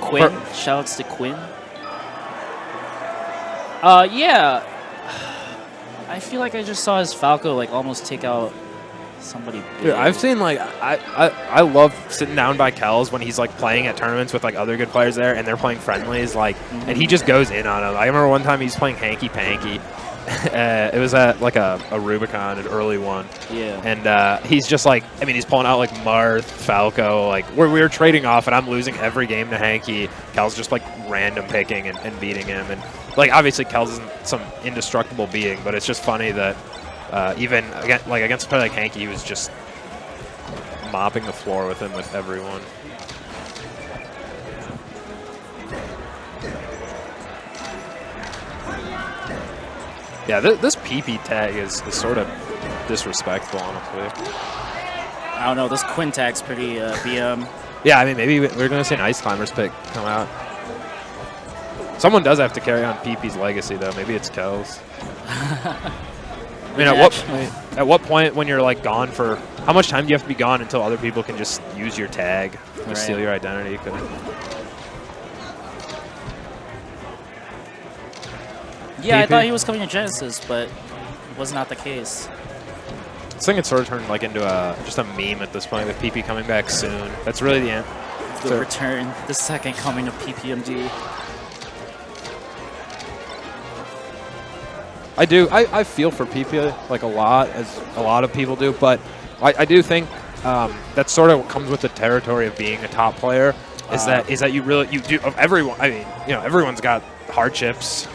Quinn. Shoutouts to Quinn. Yeah. I feel like I just saw his Falco like almost take out somebody big. Dude, I've seen like I love sitting down by Kels when he's like playing at tournaments with like other good players there, and they're playing friendlies, like, and he just goes in on them. I remember one time he's playing Hanky Panky. It was at like a Rubicon, an early one. Yeah. And he's just like, I mean, he's pulling out like Marth, Falco, like we were trading off, and I'm losing every game to Hanky. Kel's just like random picking and beating him, and like obviously Kels isn't some indestructible being, but it's just funny that even against a player like Hanky, he was just mopping the floor with him with everyone. Yeah, this PP tag is sort of disrespectful, honestly. I don't know. This Quinn tag's pretty BM. Yeah, I mean, maybe we're going to see an Ice Climbers pick come out. Someone does have to carry on PP's legacy, though. Maybe it's Kels. I mean, at what point when you're like gone for how much time do you have to be gone until other people can just use your tag to steal your identity? Yeah, PP? I thought he was coming to Genesis, but it was not the case. I think it's sort of turned like into just a meme at this point with PP coming back soon. That's really the end. The return, the second coming of PPMD. I feel for PP like a lot, as a lot of people do, but I do think that sort of comes with the territory of being a top player. Is that you do of everyone? I mean, you know, everyone's got hardships.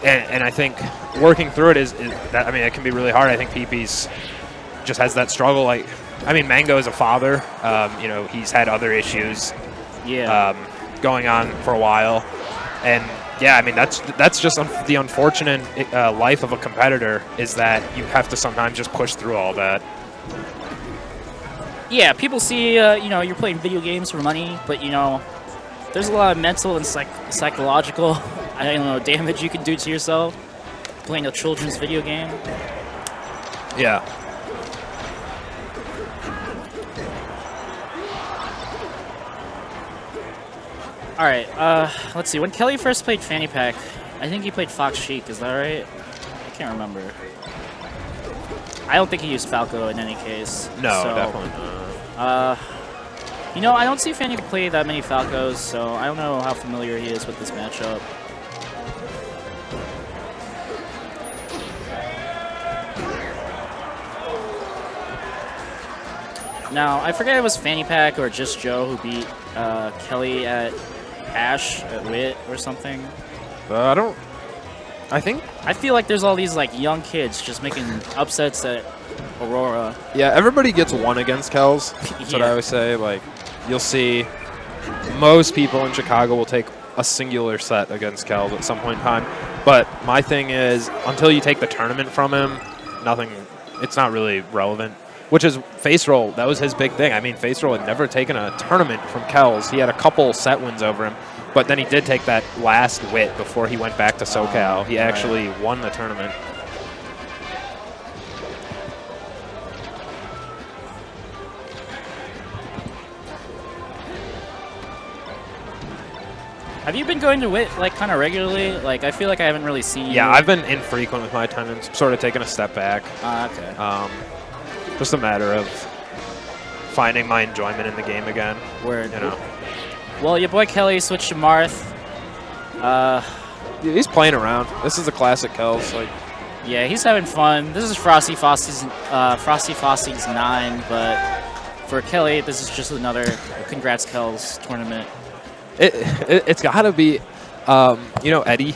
And I think working through it is that, I mean, it can be really hard. I think PP's just has that struggle. Like, I mean, Mango is a father. You know, he's had other issues going on for a while. And, yeah, I mean, that's just the unfortunate life of a competitor, is that you have to sometimes just push through all that. Yeah, people see, you know, you're playing video games for money, but, you know, there's a lot of mental and psychological, I don't know, damage you can do to yourself playing a children's video game. Yeah. All right, let's see. When Kelly first played FannyPack, I think he played Fox Chic. Is that right? I can't remember. I don't think he used Falco in any case. No, so, definitely not. You know, I don't see Fanny play that many Falcos, so I don't know how familiar he is with this matchup. Now, I forget if it was FannyPack or just Joe who beat Kelly at Ash at Wit or something. I feel like there's all these like young kids just making upsets at Aurora. Yeah, everybody gets one against Kels. That's what I always say. Like, you'll see most people in Chicago will take a singular set against Kels at some point in time. But my thing is, until you take the tournament from him, it's not really relevant. Which is Face Roll. That was his big thing. I mean, Face Roll had never taken a tournament from Kels. He had a couple set wins over him. But then he did take that last Wit before he went back to SoCal. He actually won the tournament. Have you been going to Wit like kind of regularly? Like, I feel like I haven't really seen you. Yeah, I've been infrequent with my attendance. Sort of taking a step back. Okay. Just a matter of finding my enjoyment in the game again. Word. You know. Well, your boy Kelly switched to Marth. He's playing around. This is a classic Kels. Like, yeah, he's having fun. This is Frosty Faustings 9, but for Kelly, this is just another congrats Kels tournament. It's got to be, you know, Eddie.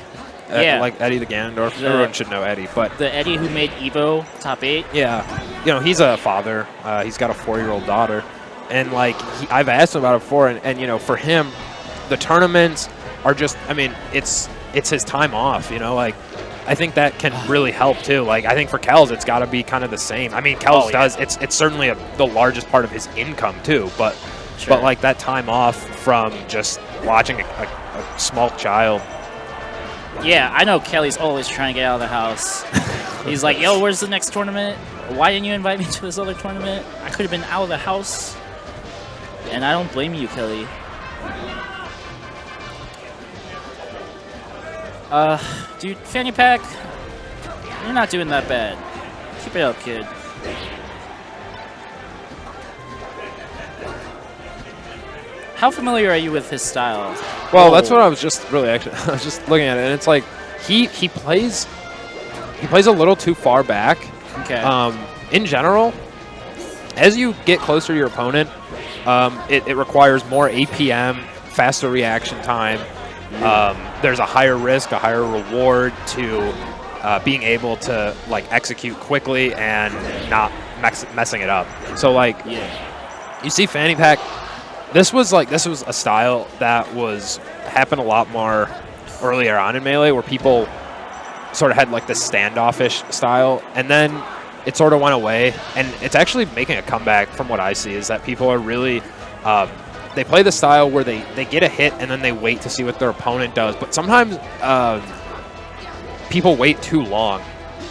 Yeah. Like Eddie the Ganondorf. Everyone should know Eddie. But the Eddie who made Evo top 8? Yeah. You know, he's a father. He's got a 4-year-old daughter. And, like, I've asked him about it before. And, you know, for him, the tournaments are just, I mean, it's his time off, you know? Like, I think that can really help, too. Like, I think for Kels, it's got to be kind of the same. I mean, Kels does. It's certainly the largest part of his income, too. But, like, that time off from just watching a small child. Yeah, I know Kelly's always trying to get out of the house. He's like, yo, where's the next tournament? Why didn't you invite me to this other tournament? I could have been out of the house. And I don't blame you, Kelly. Dude, FannyPack, you're not doing that bad. Keep it up, kid. How familiar are you with his style? Well, that's what I was just really actually. I was just looking at it, and it's like he plays a little too far back. Okay. In general, as you get closer to your opponent, it requires more APM, faster reaction time. There's a higher risk, a higher reward to being able to like execute quickly and not messing it up. So like, you see FannyPack. This was a style that happened a lot more earlier on in Melee, where people sort of had like this standoffish style, and then it sort of went away, and it's actually making a comeback from what I see. Is that people are really they play the style where they get a hit and then they wait to see what their opponent does, but sometimes people wait too long,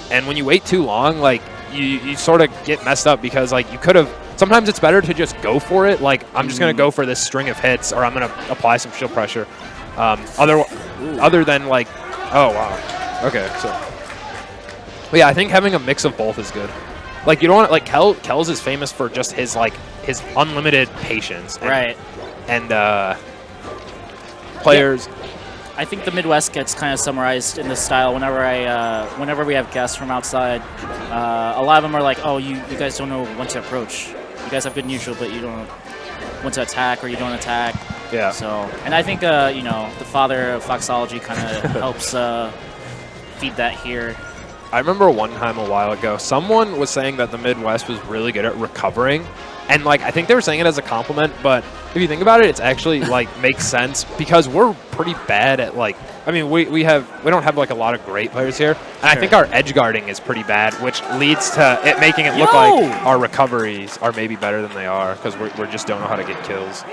and when you wait too long, like you sort of get messed up, because like you could have. Sometimes it's better to just go for it. Like, I'm just going to go for this string of hits, or I'm going to apply some shield pressure. Other than, like, oh, wow. Okay, so. But yeah, I think having a mix of both is good. Like, you don't want to, like, Kels is famous for just his unlimited patience. And players. Yeah. I think the Midwest gets kind of summarized in this style whenever we have guests from outside. A lot of them are like, oh, you guys don't know when to approach. You guys have good neutral, but you don't know when to attack, or you don't attack. Yeah. So, and I think, you know, the father of Foxology kind of helps feed that here. I remember one time a while ago, someone was saying that the Midwest was really good at recovering. And, like, I think they were saying it as a compliment, but if you think about it, it's actually, like, makes sense, because we're pretty bad at, like, I mean, we don't have, like, a lot of great players here. And I think our edge guarding is pretty bad, which leads to it making it look like our recoveries are maybe better than they are, because we just don't know how to get kills.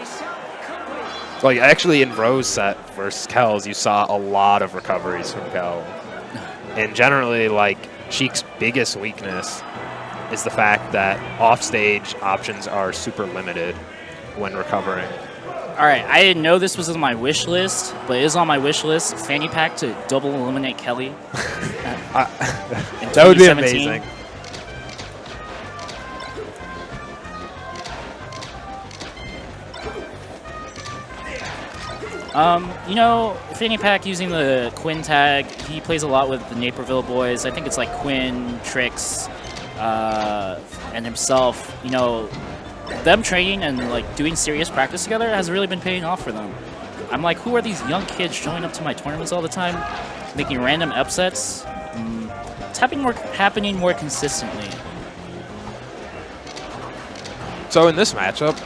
Like, actually, in Ro's set versus Kels, you saw a lot of recoveries from Kel. And generally, like, Cheek's biggest weakness is the fact that offstage options are super limited when recovering. All right, I didn't know this was on my wish list, but it is on my wish list. FannyPack to double eliminate Kelly. That would be amazing. You know, FannyPack using the Quinn tag, he plays a lot with the Naperville boys. I think it's like Quinn, Trix, and himself. You know, them training and like doing serious practice together has really been paying off for them. I'm like, who are these young kids showing up to my tournaments all the time, making random upsets? It's happening more consistently. So in this matchup,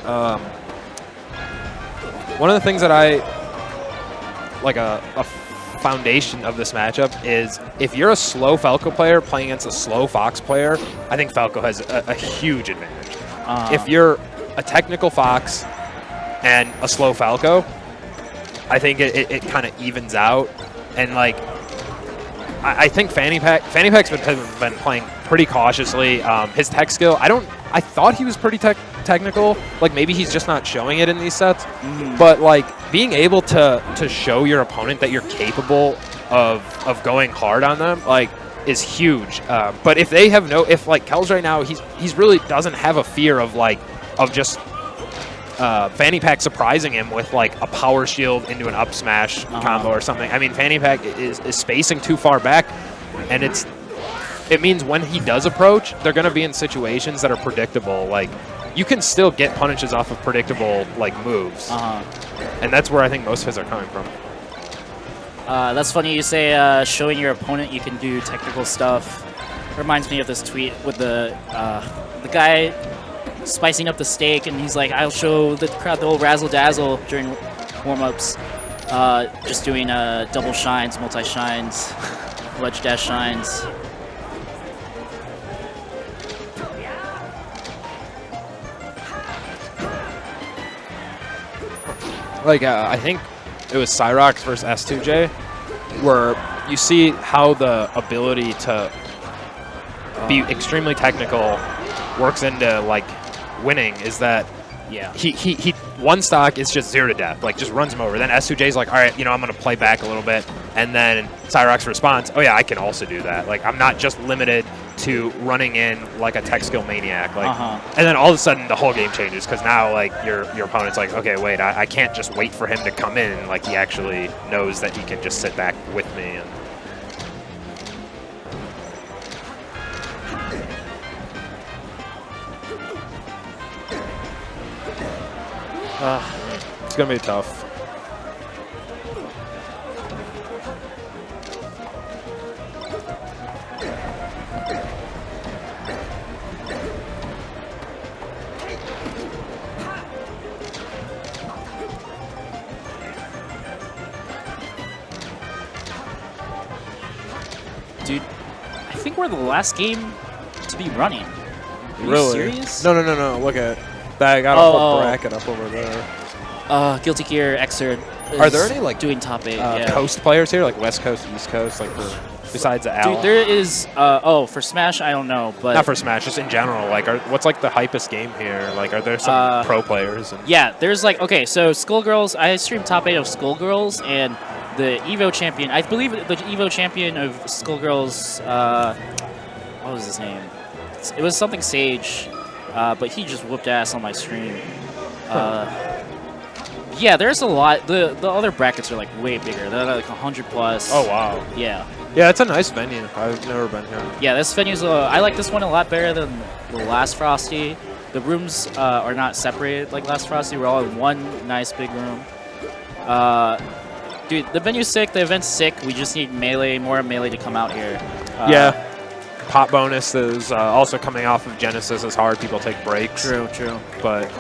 one of the things that I like a foundation of this matchup is if you're a slow Falco player playing against a slow Fox player, I think Falco has a huge advantage. If you're a technical Fox and a slow Falco, I think it kind of evens out. And like, I think FannyPack's been playing pretty cautiously. His tech skill, I thought he was pretty technical. Like, maybe he's just not showing it in these sets. But like, being able to show your opponent that you're capable of going hard on them, like, is huge. But if they have if like Kels right now, he's really doesn't have a fear of just FannyPack surprising him with like a power shield into an up smash combo or something. I mean, FannyPack is spacing too far back, and it means when he does approach, they're going to be in situations that are predictable. Like, you can still get punishes off of predictable like moves, and that's where I think most of his are coming from. That's funny you say showing your opponent you can do technical stuff. Reminds me of this tweet with the guy spicing up the steak, and he's like, I'll show the crowd the old razzle-dazzle during warm-ups. Just doing double shines, multi-shines, ledge dash shines. Like, I think it was Cyrox versus S2J, where you see how the ability to be extremely technical works into like winning. Is that he one stock is just 0 to death, like just runs him over. Then S2J's like, all right, I'm going to play back a little bit. And then Cyrox responds, oh yeah, I can also do that. Like, I'm not just limited to running in like a tech skill maniac. Like, and then all of a sudden the whole game changes because now like your opponent's like, okay, wait, I can't just wait for him to come in. Like, he actually knows that he can just sit back with me. And it's going to be tough. Dude, I think we're the last game to be running. Are you serious? No. Look at that. I got a whole bracket up over there. Guilty Gear Xrd. Are there any like doing top 8? coast players here, like West Coast, East Coast, like besides the Owl? Dude, there is. For Smash, I don't know, but not for Smash, just in general. Like, what's like the hypest game here? Like, are there some pro players? Yeah, there's like so Skullgirls. I streamed top 8 of Skullgirls, and the Evo champion. I believe the Evo champion of Skullgirls. What was his name? It was something Sage, but he just whooped ass on my stream. Yeah, there's a lot. The other brackets are like way bigger. They're like 100 plus. Oh wow. Yeah. Yeah, it's a nice venue. I've never been here. Yeah, this venue's. I like this one a lot better than the last Frosty. The rooms are not separated like last Frosty. We're all in one nice big room. Dude, the venue's sick. The event's sick. We just need more melee to come out here. Yeah. Pop bonus is also coming off of Genesis is hard. People take breaks. True. But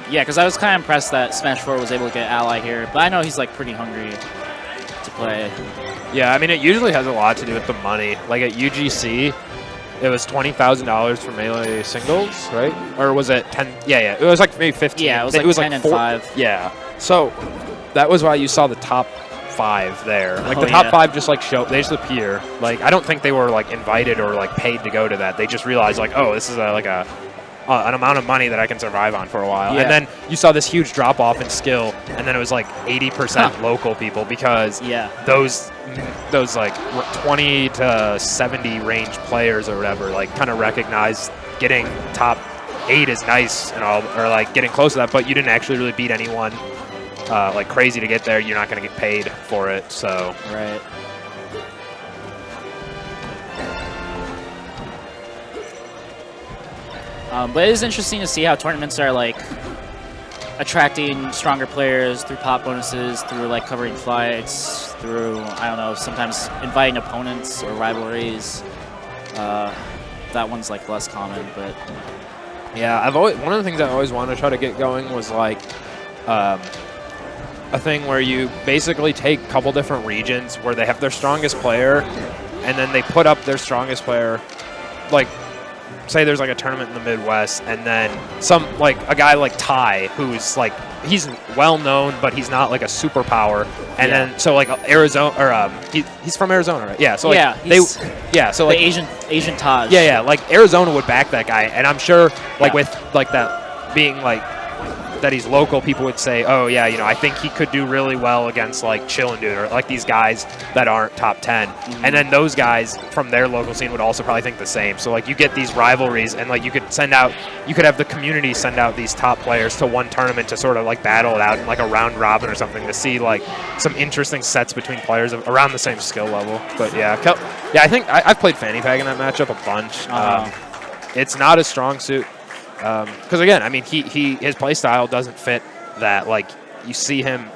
yeah, because I was kind of impressed that Smash 4 was able to get Ally here. But I know he's like pretty hungry to play. Yeah, I mean, it usually has a lot to do with the money. Like at UGC, it was $20,000 for melee singles, right? Or was it 10? Yeah. It was like maybe 15. Yeah, it was like 10 and 5. Yeah. So that was why you saw the top 5 there. Like the top 5 just like they just appear. Like I don't think they were like invited or like paid to go to that. They just realized like, oh, this is an amount of money that I can survive on for a while. Yeah. And then you saw this huge drop off in skill, and then it was like 80% local people because those like 20 to 70 range players or whatever like kind of recognized getting top 8 is nice and all, or like getting close to that, but you didn't actually really beat anyone like crazy to get there. You're not going to get paid for it. So right. But it is interesting to see how tournaments are like attracting stronger players through pop bonuses, through like covering fights, through, I don't know, sometimes inviting opponents or rivalries. That one's like less common, but yeah, one of the things I always wanted to try to get going was like a thing where you basically take a couple different regions where they have their strongest player, and then they put up their strongest player, like say there's like a tournament in the Midwest, and then a guy like Ty, who's like, he's well known, but he's not like a superpower. And then so like Arizona, or he's from Arizona, right? Yeah. So like so like the Asian Taj. Yeah. Like Arizona would back that guy, and I'm sure like with like that being like that he's local, people would say, oh yeah, I think he could do really well against like Chillin' Dude or like these guys that aren't top 10. And then those guys from their local scene would also probably think the same. So like you get these rivalries, and like you could have the community send out these top players to one tournament to sort of like battle it out in like a round robin or something to see like some interesting sets between players around the same skill level. But yeah, I think I've played FannyPack in that matchup a bunch. It's not a strong suit. Because again, I mean, his play style doesn't fit that. Like you see him